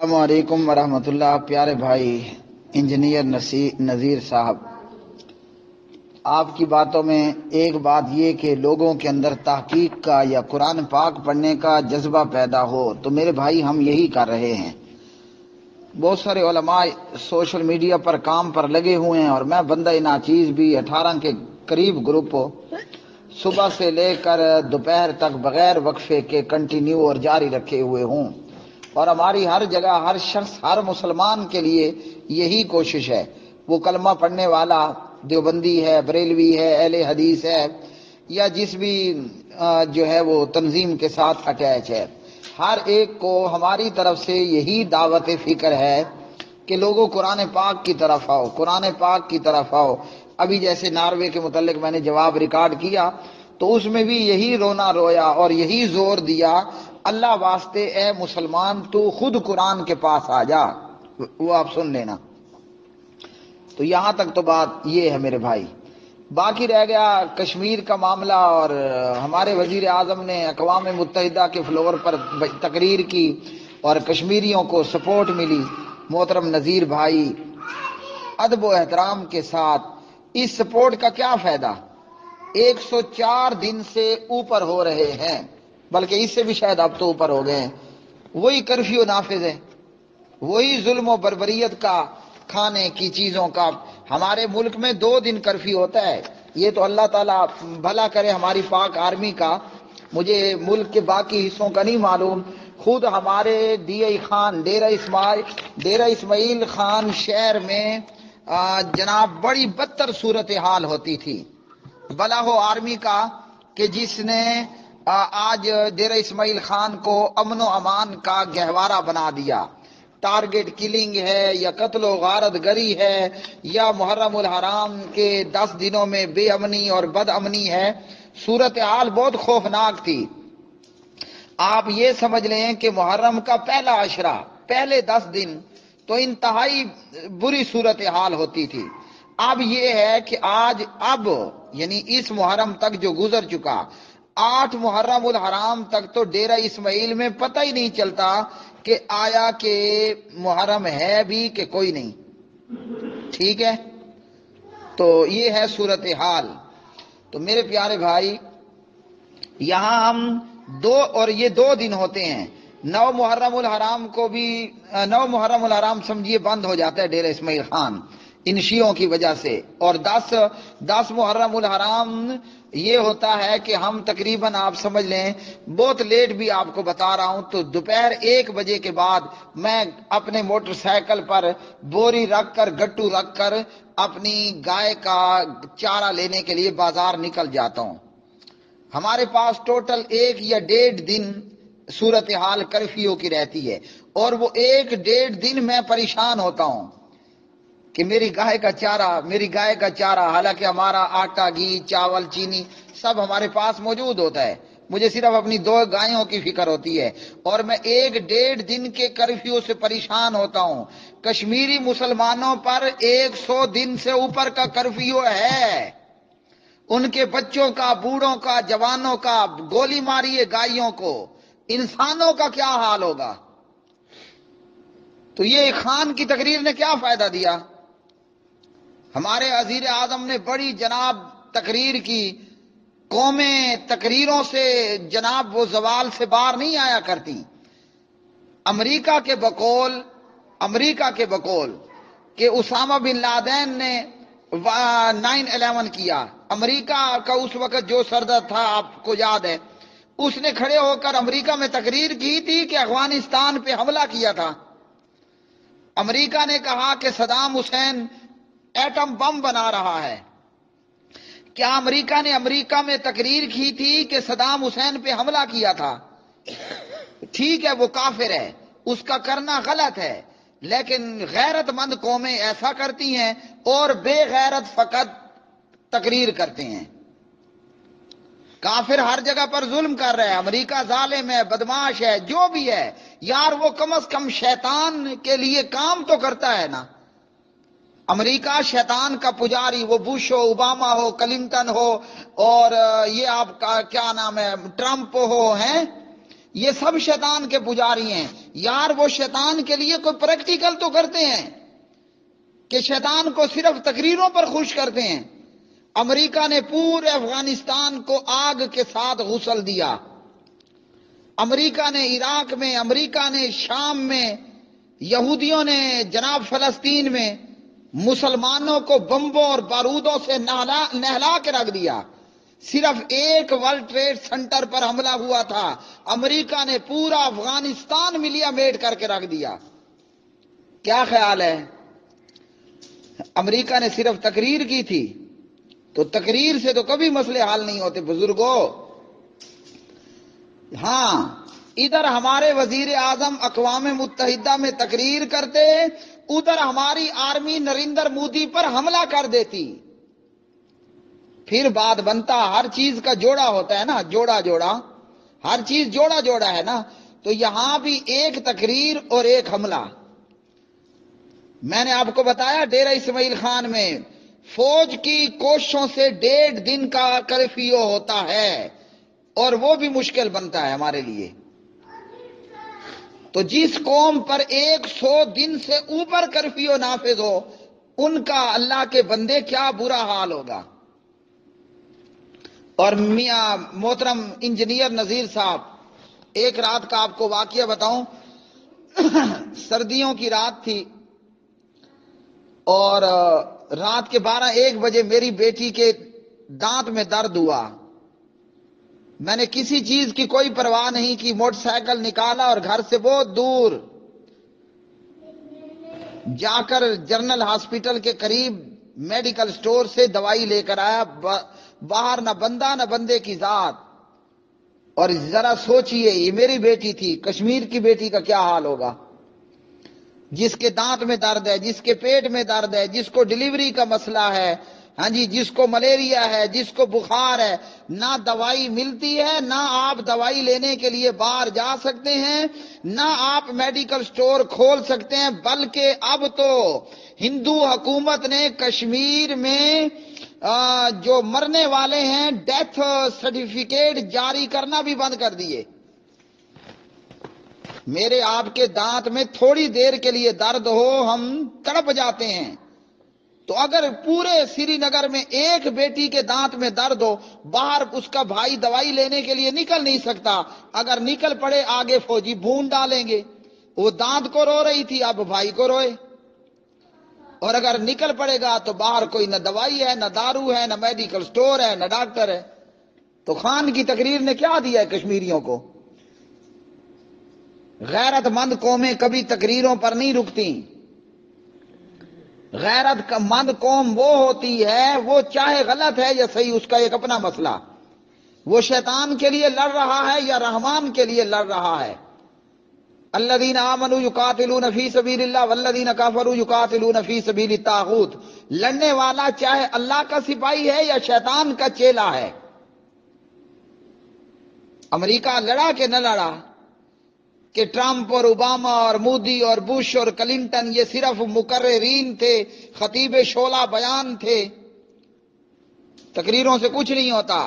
السلام علیکم ورحمۃ اللہ۔ پیارے بھائی انجینئر نذیر صاحب، آپ کی باتوں میں ایک بات یہ کہ لوگوں کے اندر تحقیق کا یا قرآن پاک پڑھنے کا جذبہ پیدا ہو، تو میرے بھائی ہم یہی کر رہے ہیں۔ بہت سارے علماء سوشل میڈیا پر کام پر لگے ہوئے ہیں، اور میں بندہ ناچیز بھی 18 کے قریب گروپ صبح سے لے کر دوپہر تک بغیر وقفے کے کنٹینیو اور جاری رکھے ہوئے ہوں، اور ہماری ہر جگہ ہر شخص ہر مسلمان کے لیے یہی کوشش ہے، وہ کلمہ پڑھنے والا دیوبندی ہے، بریلوی ہے، اہل حدیث ہے، یا جس بھی جو ہے وہ تنظیم کے ساتھ اٹیچ ہے، ہر ایک کو ہماری طرف سے یہی دعوت فکر ہے کہ لوگوں قرآن پاک کی طرف آؤ، قرآن پاک کی طرف آؤ۔ ابھی جیسے ناروے کے متعلق میں نے جواب ریکارڈ کیا تو اس میں بھی یہی رونا رویا اور یہی زور دیا، اللہ واسطے اے مسلمان تو خود قرآن کے پاس آ جا۔ وہ آپ سن لینا۔ تو یہاں تک تو بات یہ ہے میرے بھائی۔ باقی رہ گیا کشمیر کا معاملہ، اور ہمارے وزیر اعظم نے اقوام متحدہ کے فلور پر تقریر کی اور کشمیریوں کو سپورٹ ملی۔ محترم نذیر بھائی، ادب و احترام کے ساتھ اس سپورٹ کا کیا فائدہ؟ 104 دن سے اوپر ہو رہے ہیں، بلکہ اس سے بھی شاید اب تو اوپر ہو گئے ہیں، وہی کرفیو نافذ ہے، وہی ظلم و بربریت کا کھانے کی چیزوں کا۔ ہمارے ملک میں 2 دن کرفیو ہوتا ہے، یہ تو اللہ تعالیٰ بھلا کرے ہماری پاک آرمی کا، مجھے ملک کے باقی حصوں کا نہیں معلوم۔ خود ہمارے ڈیرہ اسماعیل خان شہر میں جناب بڑی بدتر صورتحال ہوتی تھی، بلا ہو آرمی کا کہ جس نے آج ڈیرہ اسماعیل خان کو امن و امان کا گہوارہ بنا دیا۔ ٹارگٹ کلنگ ہے یا قتل و غارت گری ہے یا محرم الحرام کے 10 دنوں میں بے امنی اور بد امنی ہے، صورتحال بہت خوفناک تھی۔ آپ یہ سمجھ لیں کہ محرم کا پہلا عشرہ، پہلے 10 دن تو انتہائی بری صورتحال ہوتی تھی۔ اب یہ ہے کہ اب یعنی اس محرم تک جو گزر چکا، 8 محرم الحرام تک تو ڈیرہ اسماعیل میں پتہ ہی نہیں چلتا کہ آیا کہ محرم ہے بھی کہ کوئی نہیں۔ ٹھیک ہے، تو یہ ہے صورتحال۔ تو میرے پیارے بھائی، یہاں ہم یہ 2 دن ہوتے ہیں۔ 9 محرم الحرام کو بھی 9 محرم الحرام سمجھیے بند ہو جاتا ہے ڈیرہ اسماعیل خان ان شیعوں کی وجہ سے، اور 10 محرم الحرام یہ ہوتا ہے کہ ہم تقریباً آپ سمجھ لیں، بہت لیٹ بھی آپ کو بتا رہا ہوں، تو دوپہر 1 بجے کے بعد میں اپنے موٹر سائیکل پر بوری رکھ کر گٹو رکھ کر اپنی گائے کا چارہ لینے کے لیے بازار نکل جاتا ہوں۔ ہمارے پاس ٹوٹل 1 یا 1.5 دن صورتحال کرفیو کی رہتی ہے، اور وہ 1-1.5 دن میں پریشان ہوتا ہوں کہ میری گائے کا چارہ، حالانکہ ہمارا آٹا، گھی، چاول، چینی سب ہمارے پاس موجود ہوتا ہے، مجھے صرف اپنی 2 گایوں کی فکر ہوتی ہے، اور میں 1-1.5 دن کے کرفیو سے پریشان ہوتا ہوں۔ کشمیری مسلمانوں پر 100 دن سے اوپر کا کرفیو ہے، ان کے بچوں کا، بوڑھوں کا، جوانوں کا، گولی ماریے گائیوں کو، انسانوں کا کیا حال ہوگا؟ تو یہ خان کی تقریر نے کیا فائدہ دیا؟ ہمارے وزیر اعظم نے بڑی جناب تقریر کی، قومیں تقریروں سے جناب وہ زوال سے باہر نہیں آیا کرتی۔ امریکہ کے بقول کہ اسامہ بن لادن نے 9/11 کیا، امریکہ کا اس وقت جو صدر تھا آپ کو یاد ہے، اس نے کھڑے ہو کر امریکہ میں تقریر کی تھی کہ افغانستان پہ حملہ کیا تھا۔ امریکہ نے کہا کہ صدام حسین ایٹم بم بنا رہا ہے۔ کیا امریکہ میں تقریر کی تھی کہ صدام حسین پہ حملہ کیا تھا؟ ٹھیک ہے، وہ کافر ہے، اس کا کرنا غلط ہے، لیکن غیرت مند قومیں ایسا کرتی ہیں اور بے غیرت فقط تقریر کرتے ہیں۔ کافر ہر جگہ پر ظلم کر رہا ہے، امریکہ ظالم ہے، بدماش ہے، جو بھی ہے، یار وہ کم از کم شیطان کے لیے کام تو کرتا ہے نا۔ امریکہ شیطان کا پجاری، وہ بش ہو، اوباما ہو، کلنٹن ہو، اور یہ آپ کا کیا نام ہے، ٹرمپ ہو، ہیں یہ سب شیطان کے پجاری ہیں یار. وہ شیطان کے لیے کوئی پریکٹیکل تو کرتے ہیں کہ شیطان کو صرف تقریروں پر خوش کرتے ہیں. امریکہ نے پورے افغانستان کو آگ کے ساتھ غسل دیا. امریکہ نے عراق میں، امریکہ نے شام میں، یہودیوں نے جناب فلسطین میں مسلمانوں کو بمبوں اور بارودوں سے نہلا کے رکھ دیا. صرف ایک ورلڈ ٹریڈ سینٹر پر حملہ ہوا تھا، امریکہ نے پورا افغانستان ملیا میٹ کر کے رکھ دیا. کیا خیال ہے؟ امریکہ نے صرف تقریر کی تھی، تو تقریر سے تو کبھی مسئلے حل نہیں ہوتے بزرگوں. ہاں، ادھر ہمارے وزیر اعظم اقوام متحدہ میں تقریر کرتے، ادھر ہماری آرمی نریندر مودی پر حملہ کر دیتی. پھر بات بنتا. ہر چیز کا جوڑا ہوتا ہے نا، جوڑا جوڑا، ہر چیز جوڑا جوڑا ہے نا. تو یہاں بھی ایک تقریر اور ایک حملہ. میں نے آپ کو بتایا ڈیرہ اسماعیل خان میں فوج کی کوششوں سے 1.5 دن کا کرفیو ہوتا ہے، اور وہ بھی مشکل بنتا ہے ہمارے لیے. تو جس قوم پر 100 دن سے اوپر کرفیو نافذ ہو، ان کا اللہ کے بندے کیا برا حال ہوگا. اور میاں محترم انجینئر نذیر صاحب، ایک رات کا آپ کو واقعہ بتاؤں. سردیوں کی رات تھی، اور رات کے 12-1 بجے میری بیٹی کے دانت میں درد ہوا. میں نے کسی چیز کی کوئی پرواہ نہیں کی، موٹر سائیکل نکالا اور گھر سے بہت دور جا کر جنرل ہاسپٹل کے قریب میڈیکل سٹور سے دوائی لے کر آیا. باہر نہ بندہ نہ بندے کی ذات. اور ذرا سوچئے، یہ میری بیٹی تھی، کشمیر کی بیٹی کا کیا حال ہوگا، جس کے دانت میں درد ہے، جس کے پیٹ میں درد ہے، جس کو ڈیلیوری کا مسئلہ ہے، ہاں جی، جس کو ملیریا ہے، جس کو بخار ہے. نہ دوائی ملتی ہے، نہ آپ دوائی لینے کے لیے باہر جا سکتے ہیں، نہ آپ میڈیکل سٹور کھول سکتے ہیں. بلکہ اب تو ہندو حکومت نے کشمیر میں جو مرنے والے ہیں ڈیتھ سرٹیفکیٹ جاری کرنا بھی بند کر دیے. میرے آپ کے دانت میں تھوڑی دیر کے لیے درد ہو ہم تڑپ جاتے ہیں، تو اگر پورے سری نگر میں ایک بیٹی کے دانت میں درد ہو، باہر اس کا بھائی دوائی لینے کے لیے نکل نہیں سکتا. اگر نکل پڑے آگے فوجی بھون ڈالیں گے. وہ دانت کو رو رہی تھی، اب بھائی کو روئے. اور اگر نکل پڑے گا تو باہر کوئی نہ دوائی ہے، نہ دارو ہے، نہ میڈیکل سٹور ہے، نہ ڈاکٹر ہے. تو خان کی تقریر نے کیا دیا ہے کشمیریوں کو؟ غیرت مند قومیں کبھی تقریروں پر نہیں رکتی. غیرت مند قوم وہ ہوتی ہے، وہ چاہے غلط ہے یا صحیح، اس کا ایک اپنا مسئلہ. وہ شیطان کے لیے لڑ رہا ہے یا رحمان کے لیے لڑ رہا ہے. الذین آمنوا یقاتلون فی سبیل اللہ والذین کفروا یقاتلون فی سبیل الطاغوت. لڑنے والا چاہے اللہ کا سپاہی ہے یا شیطان کا چیلا ہے. امریکہ لڑا کہ نہ لڑا؟ کہ ٹرمپ اور اوباما اور مودی اور بش اور کلنٹن یہ صرف مقررین تھے، خطیب شعلہ بیان تھے. تقریروں سے کچھ نہیں ہوتا.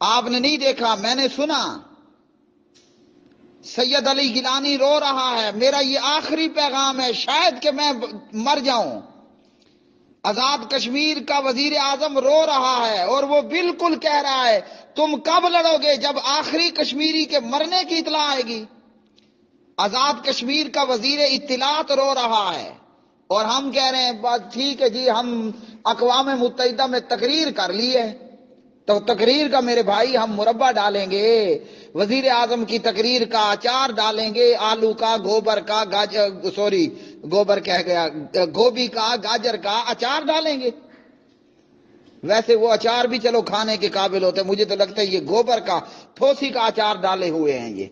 آپ نے نہیں دیکھا، میں نے سنا سید علی گیلانی رو رہا ہے، میرا یہ آخری پیغام ہے، شاید کہ میں مر جاؤں. آزاد کشمیر کا وزیر اعظم رو رہا ہے، اور وہ بالکل کہہ رہا ہے تم کب لڑو گے؟ جب آخری کشمیری کے مرنے کی اطلاع آئے گی. آزاد کشمیر کا وزیر اطلاعات رو رہا ہے، اور ہم کہہ رہے ہیں بس ٹھیک ہے جی، ہم اقوام متحدہ میں تقریر کر لی ہے، تو تقریر کا میرے بھائی ہم مربع ڈالیں گے، وزیر اعظم کی تقریر کا اچار ڈالیں گے، آلو کا، گوبر کا، گوبر کہہ گیا، گوبھی کا، گاجر کا اچار ڈالیں گے. ویسے وہ اچار بھی چلو کھانے کے قابل ہوتے ہیں، مجھے تو لگتا ہے یہ گوبر کا، پھوسی کا اچار ڈالے ہوئے ہیں. یہ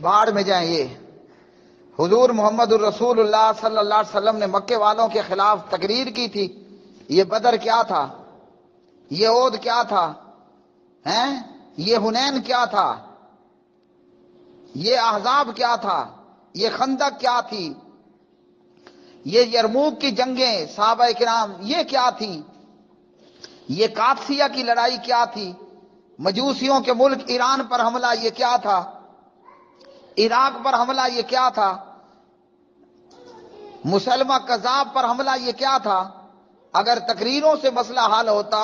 باڑ میں جائیں. یہ حضور محمد الرسول اللہ صلی اللہ علیہ وسلم نے مکے والوں کے خلاف تقریر کی تھی. یہ بدر کیا تھا؟ یہ احد کیا تھا؟ یہ حنین کیا تھا؟ یہ احزاب کیا تھا؟ یہ خندق کیا تھی؟ یہ یرموک کی جنگیں صحابہ کرام یہ کیا تھیں؟ یہ قادسیہ کی لڑائی کیا تھی؟ مجوسیوں کے ملک ایران پر حملہ یہ کیا تھا؟ عراق پر حملہ یہ کیا تھا؟ مسلمہ کذاب پر حملہ یہ کیا تھا؟ اگر تقریروں سے مسئلہ حل ہوتا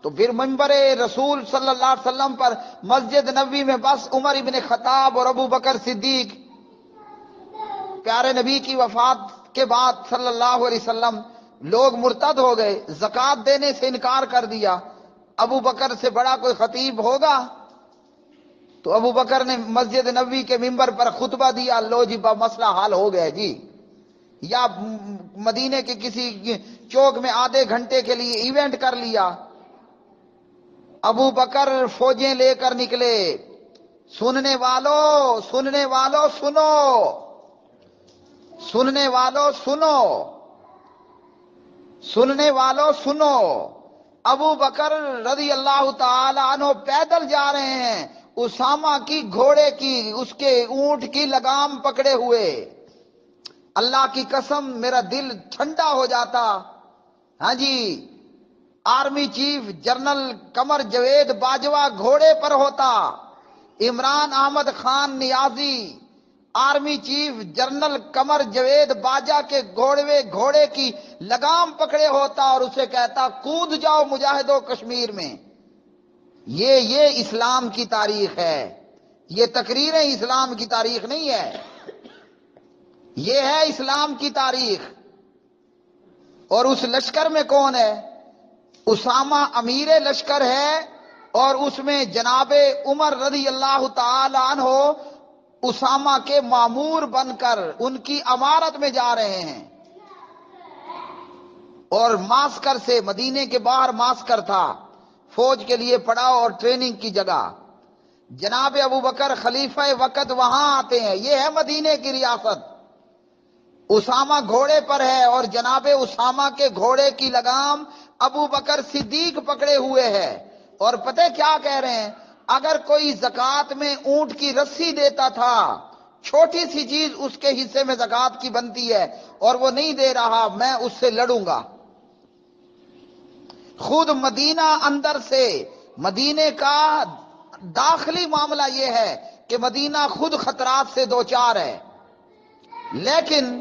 تو پھر منبر رسول صلی اللہ علیہ وسلم پر مسجد نبوی میں بس عمر ابن خطاب اور ابو بکر صدیق، پیارے نبی کی وفات کے بعد صلی اللہ علیہ وسلم لوگ مرتد ہو گئے، زکوٰۃ دینے سے انکار کر دیا، ابو بکر سے بڑا کوئی خطیب ہوگا؟ تو ابو بکر نے مسجد نبوی کے ممبر پر خطبہ دیا، لو جی مسئلہ حل ہو گیا جی۔ یا مدینے کے کسی چوک میں آدھے گھنٹے کے لیے ایونٹ کر لیا، ابو بکر فوجیں لے کر نکلے، سننے والوں سنو، سننے والوں سنو، سننے والوں سنو، ابو بکر رضی اللہ تعالی عنہ پیدل جا رہے ہیں، اسامہ کی گھوڑے کی، اس کے اونٹ کی لگام پکڑے ہوئے۔ اللہ کی قسم میرا دل ٹھنڈا ہو جاتا، ہاں جی، army chief general Qamar Javed Bajwa گھوڑے پر ہوتا، Imran Ahmed Khan Niazi army chief general Qamar Javed Bajwa کے گھوڑے کی لگام پکڑے ہوتا اور اسے کہتا کود جاؤ مجاہدو کشمیر میں۔ یہ اسلام کی تاریخ ہے، یہ تقریریں اسلام کی تاریخ نہیں ہے، یہ ہے اسلام کی تاریخ۔ اور اس لشکر میں کون ہے؟ اسامہ امیر لشکر ہے، اور اس میں جناب عمر رضی اللہ تعالی عنہ اسامہ کے مامور بن کر ان کی امارت میں جا رہے ہیں۔ اور ماسکر سے، مدینے کے باہر ماسکر تھا، فوج کے لیے پڑاؤ اور ٹریننگ کی جگہ، جناب ابو بکر خلیفہ وقت وہاں آتے ہیں، یہ ہے مدینے کی ریاست۔ اسامہ گھوڑے پر ہے اور جناب اسامہ کے گھوڑے کی لگام ابو بکر صدیق پکڑے ہوئے ہے، اور پتہ کیا کہہ رہے ہیں؟ اگر کوئی زکوٰۃ میں اونٹ کی رسی دیتا تھا، چھوٹی سی چیز اس کے حصے میں زکوٰۃ کی بنتی ہے، اور وہ نہیں دے رہا، میں اس سے لڑوں گا۔ خود مدینہ اندر سے، مدینے کا داخلی معاملہ یہ ہے کہ مدینہ خود خطرات سے دوچار ہے، لیکن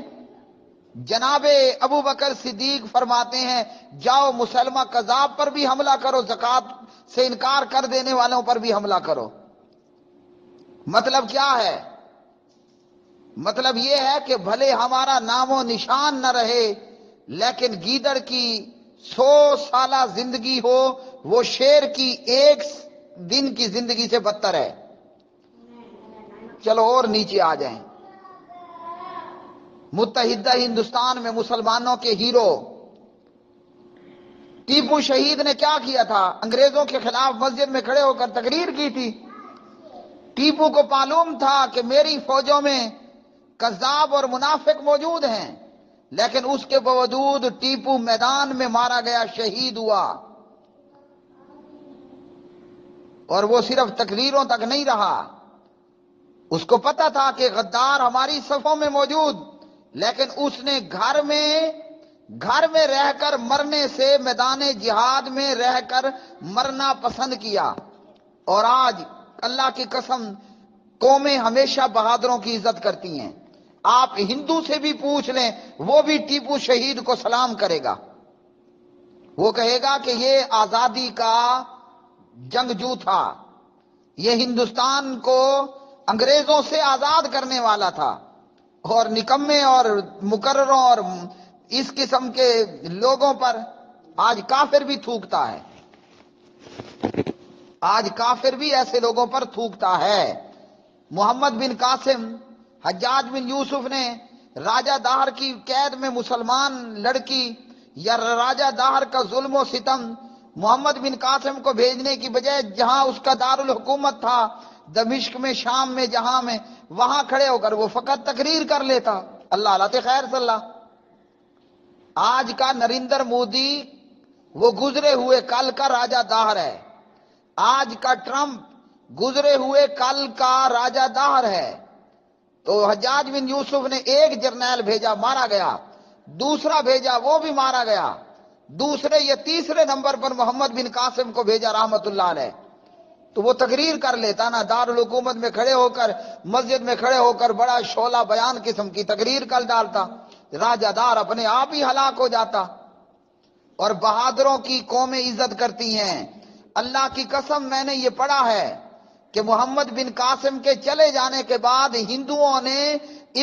جناب ابو بکر صدیق فرماتے ہیں جاؤ مسلمہ کذاب پر بھی حملہ کرو، زکوٰۃ سے انکار کر دینے والوں پر بھی حملہ کرو۔ مطلب کیا ہے؟ مطلب یہ ہے کہ بھلے ہمارا نام و نشان نہ رہے، لیکن گیدڑ کی 100 سالہ زندگی ہو وہ شیر کی 1 دن کی زندگی سے بدتر ہے۔ چلو اور نیچے آ جائیں۔ متحدہ ہندوستان میں مسلمانوں کے ہیرو ٹیپو شہید نے کیا کیا تھا؟ انگریزوں کے خلاف مسجد میں کھڑے ہو کر تقریر کی تھی۔ ٹیپو کو معلوم تھا کہ میری فوجوں میں کذاب اور منافق موجود ہیں، لیکن اس کے باوجود ٹیپو میدان میں مارا گیا، شہید ہوا، اور وہ صرف تقریروں تک نہیں رہا، اس کو پتا تھا کہ غدار ہماری صفوں میں موجود، لیکن اس نے گھر میں رہ کر مرنے سے میدان جہاد میں رہ کر مرنا پسند کیا۔ اور آج اللہ کی قسم قومیں ہمیشہ بہادروں کی عزت کرتی ہیں۔ آپ ہندو سے بھی پوچھ لیں، وہ بھی ٹیپو شہید کو سلام کرے گا، وہ کہے گا کہ یہ آزادی کا جنگجو تھا، یہ ہندوستان کو انگریزوں سے آزاد کرنے والا تھا۔ اور نکمے اور مقرروں اور اس قسم کے لوگوں پر آج کافر بھی تھوکتا ہے، آج کافر بھی ایسے لوگوں پر تھوکتا ہے۔ محمد بن قاسم، حجاج بن یوسف نے راجہ داہر کی قید میں مسلمان لڑکی یا راجہ داہر کا ظلم و ستم محمد بن قاسم کو بھیجنے کی بجائے جہاں اس کا دارالحکومت تھا دمشق میں، شام میں، جہاں میں، وہاں کھڑے ہو کر وہ فقط تقریر کر لیتا۔ اللہ علیہ خیر صلی اللہ۔ آج کا نریندر مودی وہ گزرے ہوئے کل کا راجہ داہر ہے، آج کا ٹرمپ گزرے ہوئے کل کا راجہ داہر ہے۔ تو حجاج بن یوسف نے ایک جرنیل بھیجا، مارا گیا، دوسرا بھیجا، وہ بھی مارا گیا، دوسرے یا تیسرے نمبر پر محمد بن قاسم کو بھیجا رحمت اللہ علیہ، تو وہ تقریر کر لیتا نا، دارالحکومت میں کھڑے ہو کر، مسجد میں کھڑے ہو کر بڑا شعلہ بیان قسم کی تقریر کر ڈالتا، راجہ دار اپنے آپ ہی ہلاک ہو جاتا۔ اور بہادروں کی قومیں عزت کرتی ہیں۔ اللہ کی قسم میں نے یہ پڑھا ہے کہ محمد بن قاسم کے چلے جانے کے بعد ہندوؤں نے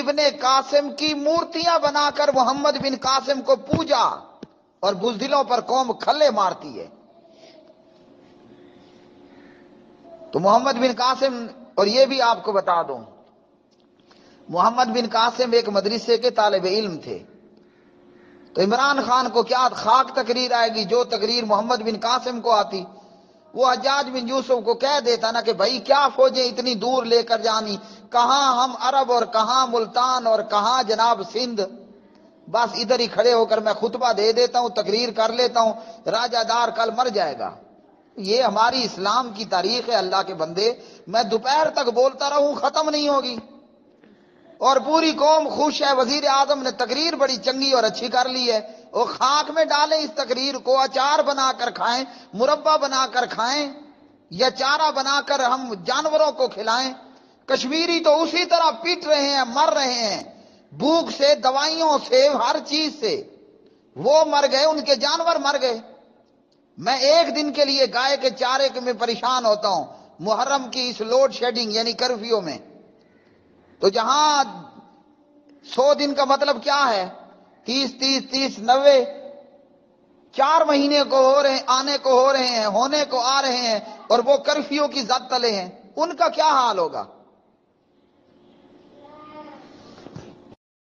ابن قاسم کی مورتیاں بنا کر محمد بن قاسم کو پوجا، اور بزدلوں پر قوم کھلے مارتی ہے۔ تو محمد بن قاسم، اور یہ بھی آپ کو بتا دوں، محمد بن قاسم ایک مدرسے کے طالب علم تھے۔ تو عمران خان کو کیا خاک تقریر آئے گی، جو تقریر محمد بن قاسم کو آتی، وہ حجاج بن یوسف کو کہہ دیتا نا کہ بھائی کیا فوجیں اتنی دور لے کر جانی، کہاں ہم عرب اور کہاں ملتان اور کہاں جناب سندھ، بس ادھر ہی کھڑے ہو کر میں خطبہ دے دیتا ہوں، تقریر کر لیتا ہوں، راجہ دار کل مر جائے گا۔ یہ ہماری اسلام کی تاریخ ہے اللہ کے بندے، میں دوپہر تک بولتا رہوں ختم نہیں ہوگی، اور پوری قوم خوش ہے۔ وزیر اعظم نے تقریر بڑی چنگی اور اچھی کر لی ہے، وہ خاک میں ڈالیں اس تقریر کو، اچار بنا کر کھائیں، مربع بنا کر کھائیں، یا چارہ بنا کر ہم جانوروں کو کھلائیں۔ کشمیری تو اسی طرح پیٹ رہے ہیں، مر رہے ہیں، بھوک سے، دوائیوں سے، ہر چیز سے۔ وہ مر گئے، ان کے جانور مر گئے۔ میں ایک دن کے لیے گائے کے چارے میں پریشان ہوتا ہوں، محرم کی اس لوڈ شیڈنگ یعنی کرفیو میں، تو جہاں 100 دن کا مطلب کیا ہے، 30 90، 4 مہینے کو ہو رہے ہیں، آنے کو ہو رہے ہیں، ہونے کو آ رہے ہیں، اور وہ کرفیو کی زد تلے ہیں، ان کا کیا حال ہوگا؟